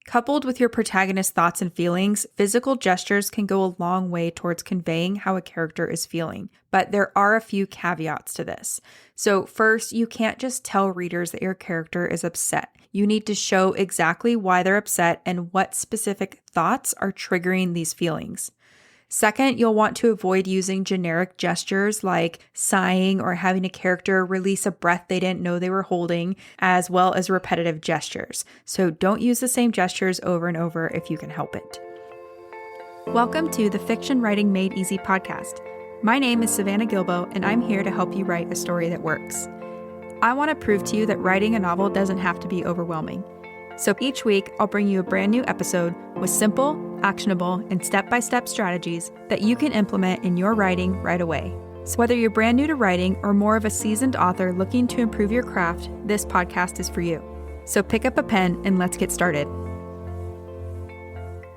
Coupled with your protagonist's thoughts and feelings, physical gestures can go a long way towards conveying how a character is feeling. But there are a few caveats to this. So first, you can't just tell readers that your character is upset. You need to show exactly why they're upset and what specific thoughts are triggering these feelings. Second, you'll want to avoid using generic gestures like sighing or having a character release a breath they didn't know they were holding, as well as repetitive gestures. So don't use the same gestures over and over if you can help it. Welcome to the Fiction Writing Made Easy podcast. My name is Savannah Gilbo, and I'm here to help you write a story that works. I want to prove to you that writing a novel doesn't have to be overwhelming. So each week, I'll bring you a brand new episode with simple, actionable, and step-by-step strategies that you can implement in your writing right away. So whether you're brand new to writing or more of a seasoned author looking to improve your craft, this podcast is for you. So pick up a pen and let's get started.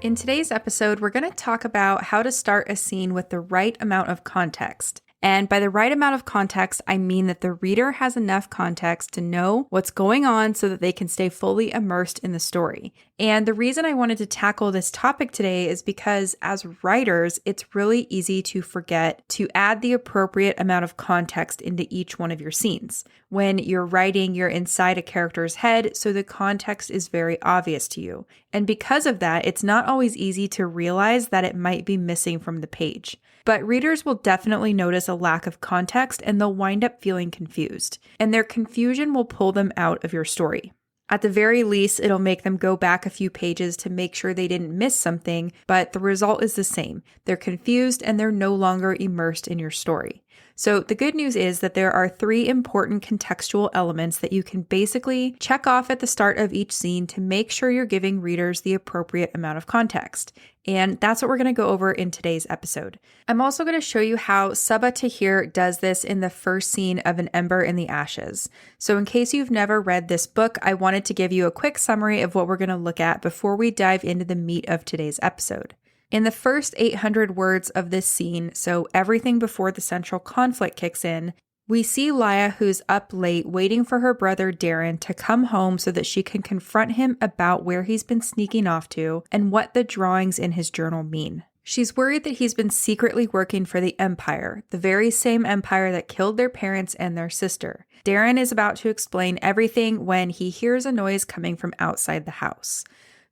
In today's episode, we're going to talk about how to start a scene with the right amount of context. And by the right amount of context, I mean that the reader has enough context to know what's going on so that they can stay fully immersed in the story. And the reason I wanted to tackle this topic today is because as writers, it's really easy to forget to add the appropriate amount of context into each one of your scenes. When you're writing, you're inside a character's head, so the context is very obvious to you. And because of that, it's not always easy to realize that it might be missing from the page. But readers will definitely notice a lack of context and they'll wind up feeling confused. And their confusion will pull them out of your story. At the very least, it'll make them go back a few pages to make sure they didn't miss something, but the result is the same. They're confused and they're no longer immersed in your story. So the good news is that there are 3 important contextual elements that you can basically check off at the start of each scene to make sure you're giving readers the appropriate amount of context. And that's what we're going to go over in today's episode. I'm also going to show you how Sabaa Tahir does this in the first scene of An Ember in the Ashes. So in case you've never read this book, I wanted to give you a quick summary of what we're going to look at before we dive into the meat of today's episode. In the first 800 words of this scene, so everything before the central conflict kicks in, we see Laya, who's up late waiting for her brother Darren to come home so that she can confront him about where he's been sneaking off to and what the drawings in his journal mean. She's worried that he's been secretly working for the Empire, the very same empire that killed their parents and their sister. Darren is about to explain everything when he hears a noise coming from outside the house.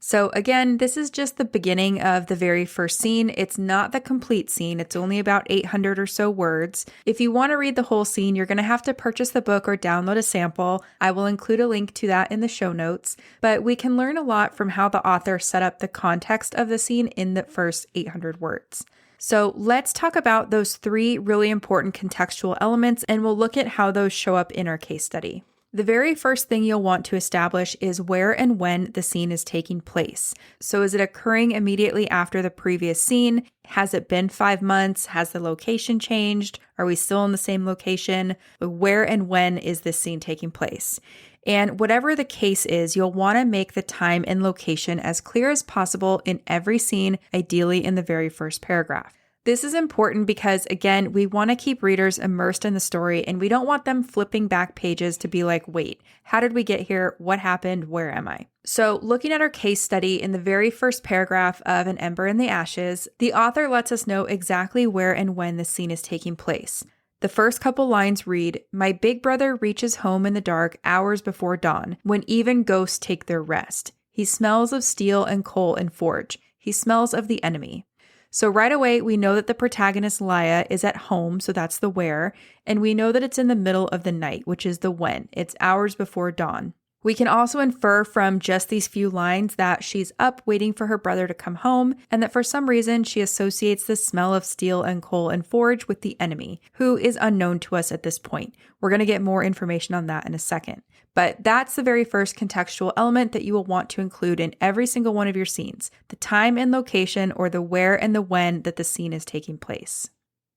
So again, this is just the beginning of the very first scene. It's not the complete scene. It's only about 800 or so words. If you want to read the whole scene, you're going to have to purchase the book or download a sample. I will include a link to that in the show notes, but we can learn a lot from how the author set up the context of the scene in the first 800 words. So let's talk about those 3 really important contextual elements, and we'll look at how those show up in our case study. The very first thing you'll want to establish is where and when the scene is taking place. So is it occurring immediately after the previous scene? Has it been 5 months? Has the location changed? Are we still in the same location? Where and when is this scene taking place? And whatever the case is, you'll want to make the time and location as clear as possible in every scene, ideally in the very first paragraph. This is important because, again, we want to keep readers immersed in the story and we don't want them flipping back pages to be like, wait, how did we get here? What happened? Where am I? So looking at our case study in the very first paragraph of An Ember in the Ashes, the author lets us know exactly where and when the scene is taking place. The first couple lines read, "My big brother reaches home in the dark hours before dawn, when even ghosts take their rest. He smells of steel and coal and forge. He smells of the enemy." So right away, we know that the protagonist Laya is at home, so that's the where, and we know that it's in the middle of the night, which is the when. It's hours before dawn. We can also infer from just these few lines that she's up waiting for her brother to come home, and that for some reason she associates the smell of steel and coal and forge with the enemy, who is unknown to us at this point. We're going to get more information on that in a second. But that's the very first contextual element that you will want to include in every single one of your scenes, the time and location, or the where and the when that the scene is taking place.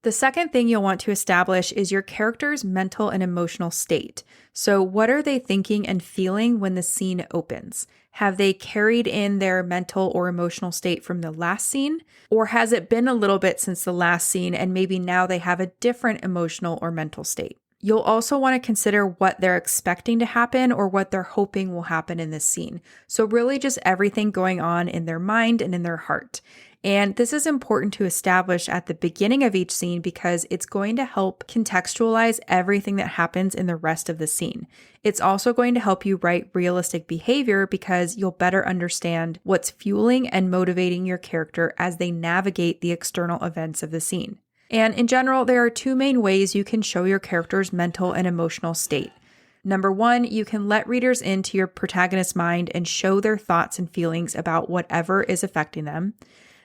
The second thing you'll want to establish is your character's mental and emotional state. So what are they thinking and feeling when the scene opens? Have they carried in their mental or emotional state from the last scene? Or has it been a little bit since the last scene and maybe now they have a different emotional or mental state? You'll also want to consider what they're expecting to happen or what they're hoping will happen in this scene. So really just everything going on in their mind and in their heart. And this is important to establish at the beginning of each scene because it's going to help contextualize everything that happens in the rest of the scene. It's also going to help you write realistic behavior because you'll better understand what's fueling and motivating your character as they navigate the external events of the scene. And in general, there are two main ways you can show your character's mental and emotional state. Number one, you can let readers into your protagonist's mind and show their thoughts and feelings about whatever is affecting them.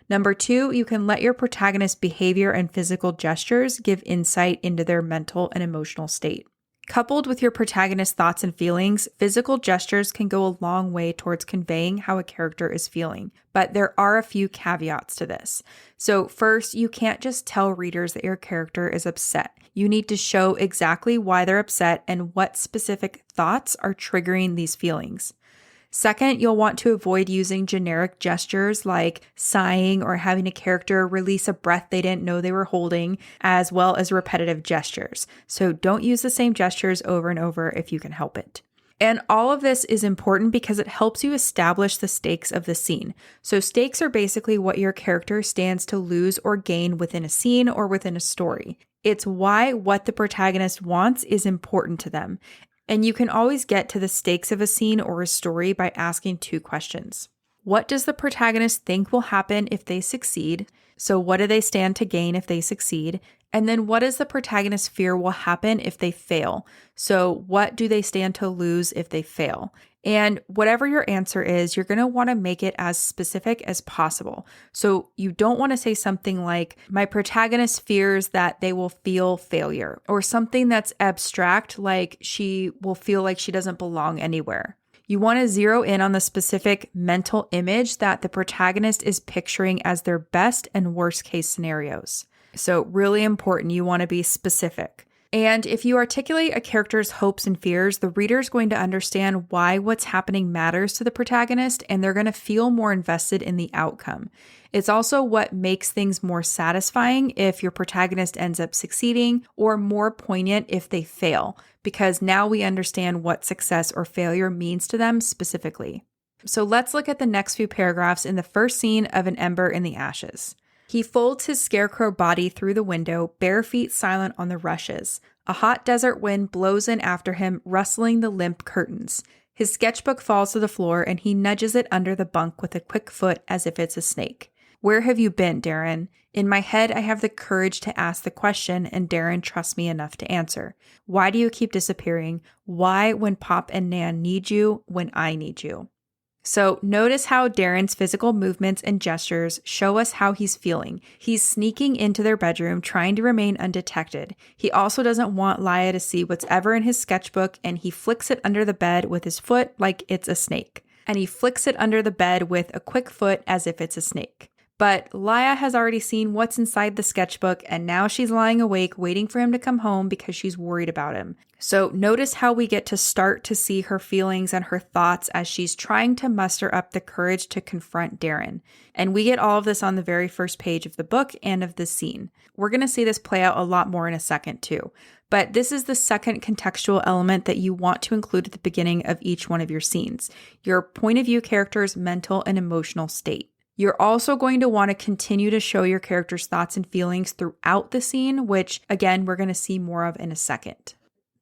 Number two, you can let your protagonist's behavior and physical gestures give insight into their mental and emotional state. Coupled with your protagonist's thoughts and feelings, physical gestures can go a long way towards conveying how a character is feeling. But there are a few caveats to this. So first, you can't just tell readers that your character is upset. You need to show exactly why they're upset and what specific thoughts are triggering these feelings. Second, you'll want to avoid using generic gestures like sighing or having a character release a breath they didn't know they were holding, as well as repetitive gestures. So don't use the same gestures over and over if you can help it. And all of this is important because it helps you establish the stakes of the scene. So stakes are basically what your character stands to lose or gain within a scene or within a story. It's why what the protagonist wants is important to them. And you can always get to the stakes of a scene or a story by asking two questions. What does the protagonist think will happen if they succeed? So what do they stand to gain if they succeed? And then what does the protagonist fear will happen if they fail? So what do they stand to lose if they fail? And whatever your answer is, you're going to want to make it as specific as possible. So you don't want to say something like, my protagonist fears that they will feel failure, or something that's abstract, like she will feel like she doesn't belong anywhere. You want to zero in on the specific mental image that the protagonist is picturing as their best and worst case scenarios. So really important, you want to be specific. And if you articulate a character's hopes and fears, the reader is going to understand why what's happening matters to the protagonist, and they're going to feel more invested in the outcome. It's also what makes things more satisfying if your protagonist ends up succeeding, or more poignant if they fail, because now we understand what success or failure means to them specifically. So let's look at the next few paragraphs in the first scene of An Ember in the Ashes. He folds his scarecrow body through the window, bare feet silent on the rushes. A hot desert wind blows in after him, rustling the limp curtains. His sketchbook falls to the floor, and he nudges it under the bunk with a quick foot as if it's a snake. Where have you been, Darren? In my head, I have the courage to ask the question, and Darren trusts me enough to answer. Why do you keep disappearing? Why, when Pop and Nan need you, when I need you? So notice how Darren's physical movements and gestures show us how he's feeling. He's sneaking into their bedroom, trying to remain undetected. He also doesn't want Laya to see what's ever in his sketchbook, and he flicks it under the bed with his foot like it's a snake. And he flicks it under the bed with a quick foot as if it's a snake. But Laya has already seen what's inside the sketchbook, and now she's lying awake waiting for him to come home because she's worried about him. So notice how we get to start to see her feelings and her thoughts as she's trying to muster up the courage to confront Darren. And we get all of this on the very first page of the book and of the scene. We're going to see this play out a lot more in a second too. But this is the second contextual element that you want to include at the beginning of each one of your scenes, your point of view character's mental and emotional state. You're also going to want to continue to show your character's thoughts and feelings throughout the scene, which again, we're going to see more of in a second.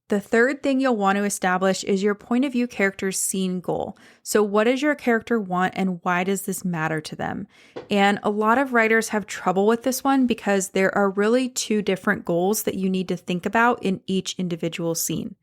The third thing you'll want to establish is your point of view character's scene goal. So what does your character want and why does this matter to them? And a lot of writers have trouble with this one because there are really two different goals that you need to think about in each individual scene.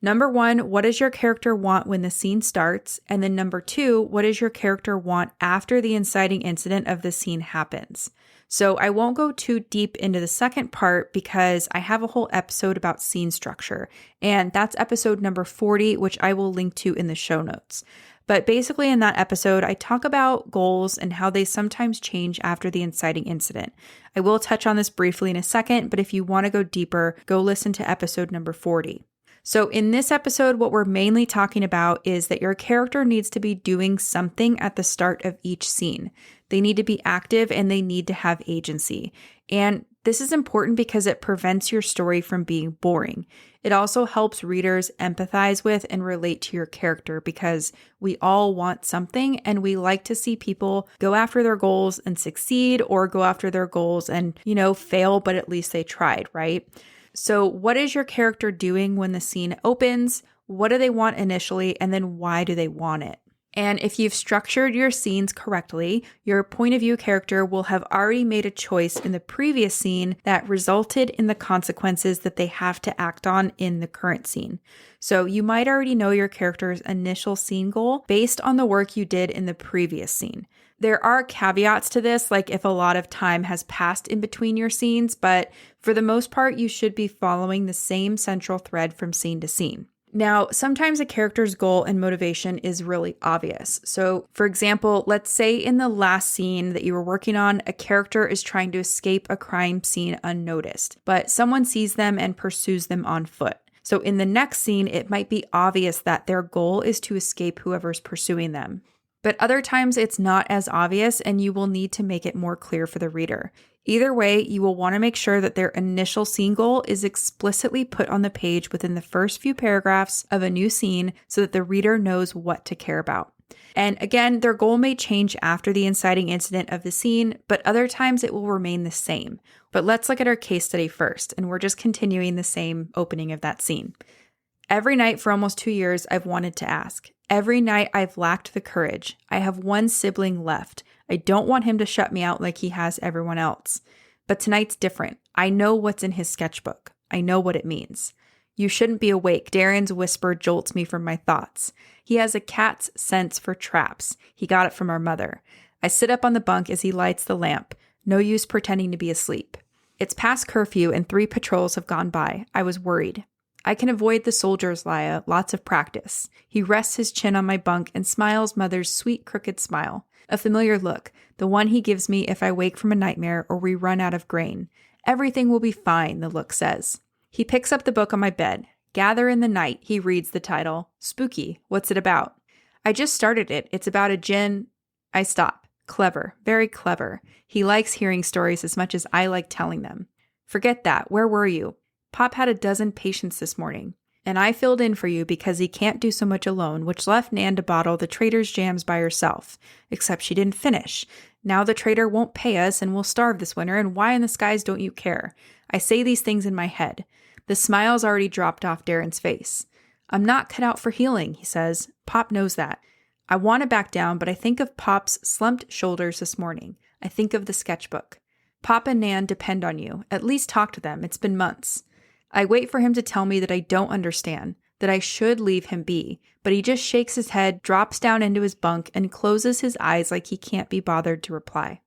Number one, what does your character want when the scene starts? And then number two, what does your character want after the inciting incident of the scene happens? So I won't go too deep into the second part because I have a whole episode about scene structure, and that's episode number 40, which I will link to in the show notes. But basically in that episode, I talk about goals and how they sometimes change after the inciting incident. I will touch on this briefly in a second, but if you want to go deeper, go listen to episode number 40. So in this episode, what we're mainly talking about is that your character needs to be doing something at the start of each scene. They need to be active and they need to have agency. And This is important because it prevents your story from being boring. It also helps readers empathize with and relate to your character because we all want something and we like to see people go after their goals and succeed, or go after their goals and, fail, but at least they tried, right? So what is your character doing when the scene opens? What do they want initially? And then why do they want it? And if you've structured your scenes correctly, your point of view character will have already made a choice in the previous scene that resulted in the consequences that they have to act on in the current scene. So you might already know your character's initial scene goal based on the work you did in the previous scene. There are caveats to this, like if a lot of time has passed in between your scenes, but for the most part, you should be following the same central thread from scene to scene. Now, sometimes a character's goal and motivation is really obvious. So, for example, let's say in the last scene that you were working on, a character is trying to escape a crime scene unnoticed, but someone sees them and pursues them on foot. So in the next scene, it might be obvious that their goal is to escape whoever's pursuing them. But other times it's not as obvious and you will need to make it more clear for the reader. Either way, you will want to make sure that their initial scene goal is explicitly put on the page within the first few paragraphs of a new scene so that the reader knows what to care about. And again, their goal may change after the inciting incident of the scene, but other times it will remain the same. But let's look at our case study first, and we're just continuing the same opening of that scene. Every night for almost 2 years, I've wanted to ask. Every night I've lacked the courage. I have one sibling left. I don't want him to shut me out like he has everyone else. But tonight's different. I know what's in his sketchbook. I know what it means. You shouldn't be awake. Darren's whisper jolts me from my thoughts. He has a cat's sense for traps. He got it from our mother. I sit up on the bunk as he lights the lamp. No use pretending to be asleep. It's past curfew and 3 patrols have gone by. I was worried. I can avoid the soldiers, Laya. Lots of practice. He rests his chin on my bunk and smiles Mother's sweet, crooked smile. A familiar look, the one he gives me if I wake from a nightmare or we run out of grain. Everything will be fine, the look says. He picks up the book on my bed. Gather in the Night, he reads the title. Spooky. What's it about? I just started it. It's about a djinn. I stop. Clever. Very clever. He likes hearing stories as much as I like telling them. Forget that. Where were you? Pop had a dozen patients this morning, and I filled in for you because he can't do so much alone, which left Nan to bottle the trader's jams by herself, except she didn't finish. Now the trader won't pay us and we'll starve this winter, and why in the skies don't you care? I say these things in my head. The smile's already dropped off Darren's face. I'm not cut out for healing, he says. Pop knows that. I want to back down, but I think of Pop's slumped shoulders this morning. I think of the sketchbook. Pop and Nan depend on you. At least talk to them. It's been months. I wait for him to tell me that I don't understand, that I should leave him be, but he just shakes his head, drops down into his bunk, and closes his eyes like he can't be bothered to reply.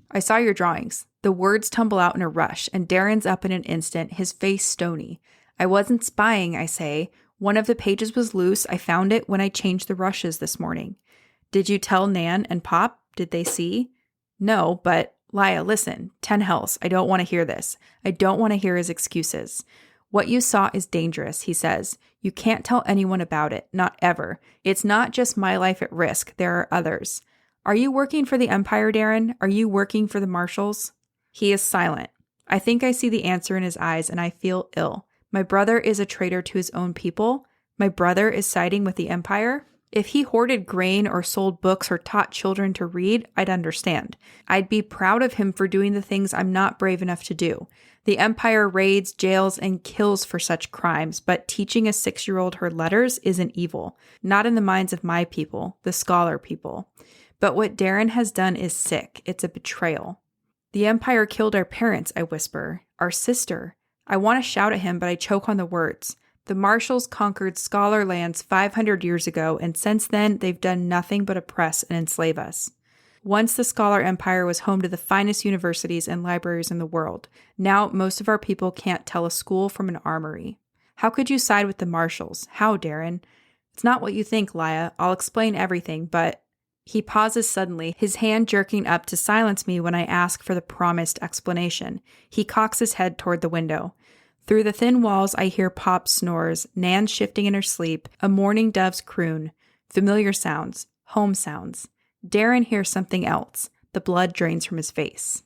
I saw your drawings. The words tumble out in a rush, and Darren's up in an instant, his face stony. I wasn't spying, I say. One of the pages was loose. I found it when I changed the rushes this morning. Did you tell Nan and Pop? Did they see? No, but Laya, listen. 10 hells. I don't want to hear this. I don't want to hear his excuses. What you saw is dangerous, he says. You can't tell anyone about it, not ever. It's not just my life at risk. There are others. Are you working for the Empire, Darren? Are you working for the Marshals? He is silent. I think I see the answer in his eyes, and I feel ill. My brother is a traitor to his own people. My brother is siding with the Empire. If he hoarded grain or sold books or taught children to read, I'd understand. I'd be proud of him for doing the things I'm not brave enough to do. The Empire raids, jails, and kills for such crimes, but teaching a 6-year-old her letters isn't evil. Not in the minds of my people, the scholar people. But what Darren has done is sick. It's a betrayal. The Empire killed our parents, I whisper. Our sister. I want to shout at him, but I choke on the words. The Marshals conquered scholar lands 500 years ago, and since then, they've done nothing but oppress and enslave us. Once the Scholar Empire was home to the finest universities and libraries in the world. Now, most of our people can't tell a school from an armory. How could you side with the Marshals? How, Darren? It's not what you think, Laya. I'll explain everything, but... He pauses suddenly, his hand jerking up to silence me when I ask for the promised explanation. He cocks his head toward the window. Through the thin walls, I hear Pop's snores, Nan shifting in her sleep, a mourning dove's croon. Familiar sounds, home sounds. Darren hears something else. The blood drains from his face.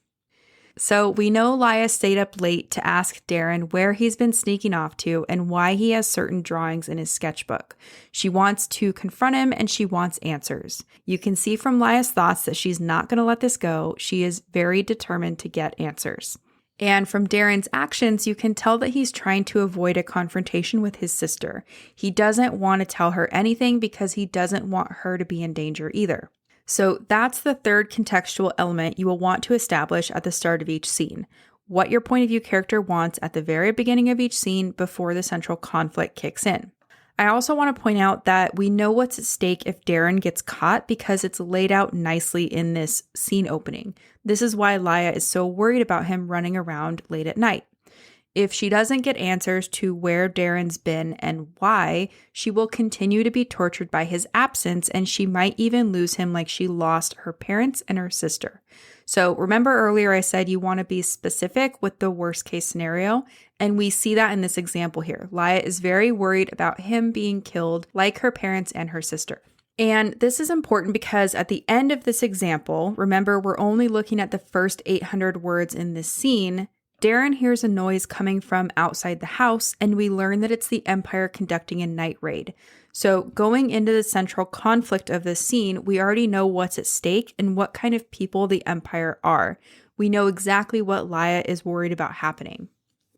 So we know Laya stayed up late to ask Darren where he's been sneaking off to and why he has certain drawings in his sketchbook. She wants to confront him and she wants answers. You can see from Laya's thoughts that she's not going to let this go. She is very determined to get answers. And from Darren's actions, you can tell that he's trying to avoid a confrontation with his sister. He doesn't want to tell her anything because he doesn't want her to be in danger either. So that's the third contextual element you will want to establish at the start of each scene. What your point of view character wants at the very beginning of each scene before the central conflict kicks in. I also want to point out that we know what's at stake if Darren gets caught because it's laid out nicely in this scene opening. This is why Laya is so worried about him running around late at night. If she doesn't get answers to where Darren's been and why, she will continue to be tortured by his absence, and she might even lose him like she lost her parents and her sister. So remember earlier I said you want to be specific with the worst case scenario, and we see that in this example here. Laya is very worried about him being killed like her parents and her sister. And this is important because at the end of this example, remember we're only looking at the first 800 words in this scene, Darren hears a noise coming from outside the house, and we learn that it's the Empire conducting a night raid. So going into the central conflict of this scene, we already know what's at stake and what kind of people the Empire are. We know exactly what Laya is worried about happening.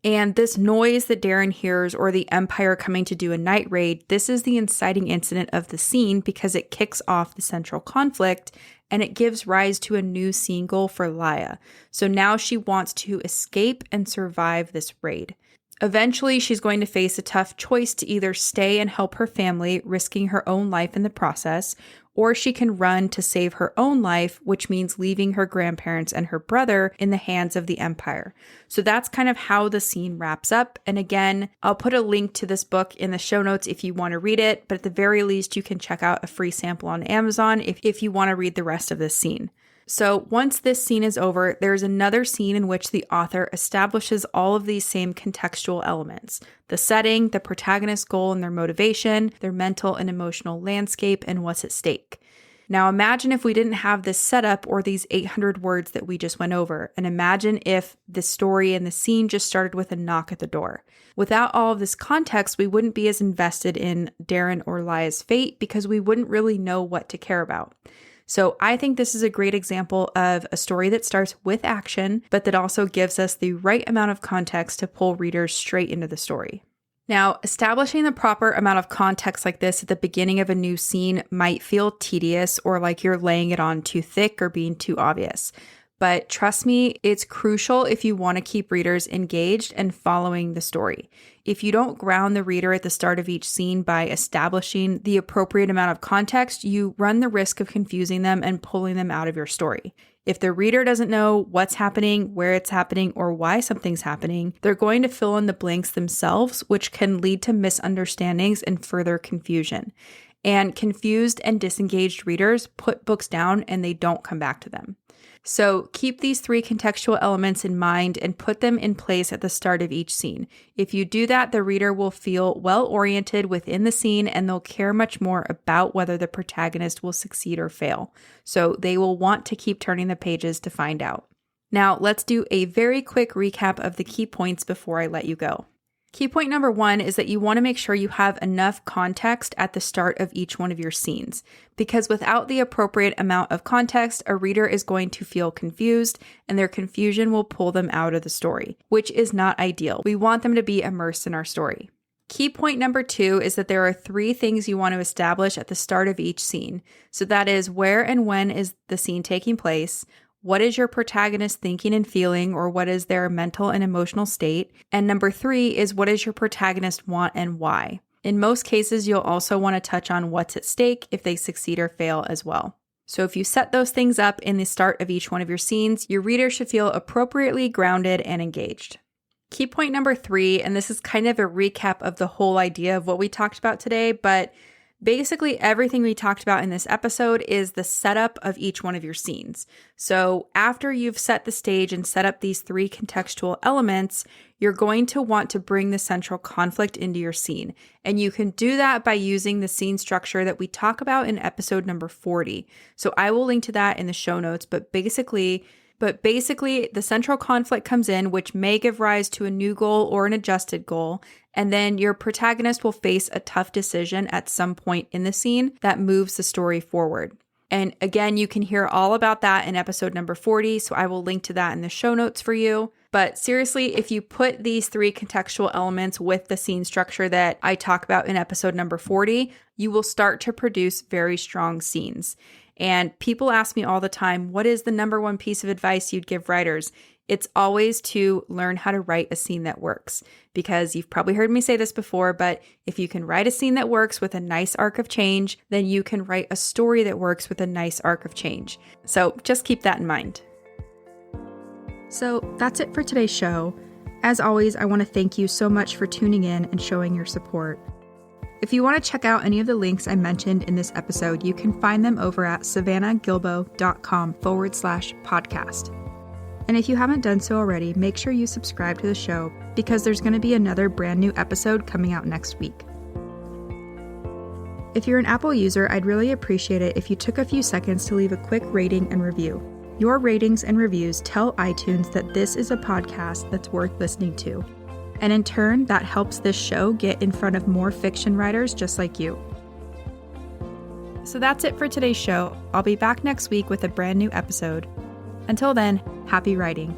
And this noise that Darren hears, or the Empire coming to do a night raid, this is the inciting incident of the scene because it kicks off the central conflict and it gives rise to a new scene goal for Laya. So now she wants to escape and survive this raid. Eventually, she's going to face a tough choice to either stay and help her family, risking her own life in the process, or she can run to save her own life, which means leaving her grandparents and her brother in the hands of the Empire. So that's kind of how the scene wraps up. And again, I'll put a link to this book in the show notes if you want to read it, but at the very least, you can check out a free sample on Amazon if you want to read the rest of this scene. So once this scene is over, there's another scene in which the author establishes all of these same contextual elements: the setting, the protagonist's goal and their motivation, their mental and emotional landscape, and what's at stake. Now imagine if we didn't have this setup or these 800 words that we just went over, and imagine if the story and the scene just started with a knock at the door. Without all of this context, we wouldn't be as invested in Darren or Laya's fate because we wouldn't really know what to care about. So I think this is a great example of a story that starts with action, but that also gives us the right amount of context to pull readers straight into the story. Now, establishing the proper amount of context like this at the beginning of a new scene might feel tedious or like you're laying it on too thick or being too obvious. But trust me, it's crucial if you want to keep readers engaged and following the story. If you don't ground the reader at the start of each scene by establishing the appropriate amount of context, you run the risk of confusing them and pulling them out of your story. If the reader doesn't know what's happening, where it's happening, or why something's happening, they're going to fill in the blanks themselves, which can lead to misunderstandings and further confusion. And confused and disengaged readers put books down and they don't come back to them. So keep these 3 contextual elements in mind and put them in place at the start of each scene. If you do that, the reader will feel well-oriented within the scene and they'll care much more about whether the protagonist will succeed or fail. So they will want to keep turning the pages to find out. Now, let's do a very quick recap of the key points before I let you go. Key point number 1 is that you want to make sure you have enough context at the start of each one of your scenes, because without the appropriate amount of context, a reader is going to feel confused and their confusion will pull them out of the story, which is not ideal. We want them to be immersed in our story. Key point number 2 is that there are 3 things you want to establish at the start of each scene. So that is, where and when is the scene taking place? What is your protagonist thinking and feeling, or what is their mental and emotional state? And number 3 is, what does your protagonist want and why? In most cases, you'll also want to touch on what's at stake if they succeed or fail as well. So if you set those things up in the start of each one of your scenes, your reader should feel appropriately grounded and engaged. Key point number 3, and this is kind of a recap of the whole idea of what we talked about today, but basically, everything we talked about in this episode is the setup of each one of your scenes. So after you've set the stage and set up these 3 contextual elements, you're going to want to bring the central conflict into your scene. And you can do that by using the scene structure that we talk about in episode number 40. So I will link to that in the show notes, but basically, But basically, the central conflict comes in, which may give rise to a new goal or an adjusted goal. And then your protagonist will face a tough decision at some point in the scene that moves the story forward. And again, you can hear all about that in episode number 40. So I will link to that in the show notes for you. But seriously, if you put these 3 contextual elements with the scene structure that I talk about in episode number 40, you will start to produce very strong scenes. And people ask me all the time, what is the number one piece of advice you'd give writers? It's always to learn how to write a scene that works. Because you've probably heard me say this before, but if you can write a scene that works with a nice arc of change, then you can write a story that works with a nice arc of change. So just keep that in mind. So that's it for today's show. As always, I want to thank you so much for tuning in and showing your support. If you want to check out any of the links I mentioned in this episode, you can find them over at savannahgilbo.com/podcast. And if you haven't done so already, make sure you subscribe to the show because there's going to be another brand new episode coming out next week. If you're an Apple user, I'd really appreciate it if you took a few seconds to leave a quick rating and review. Your ratings and reviews tell iTunes that this is a podcast that's worth listening to. And in turn, that helps this show get in front of more fiction writers just like you. So that's it for today's show. I'll be back next week with a brand new episode. Until then, happy writing.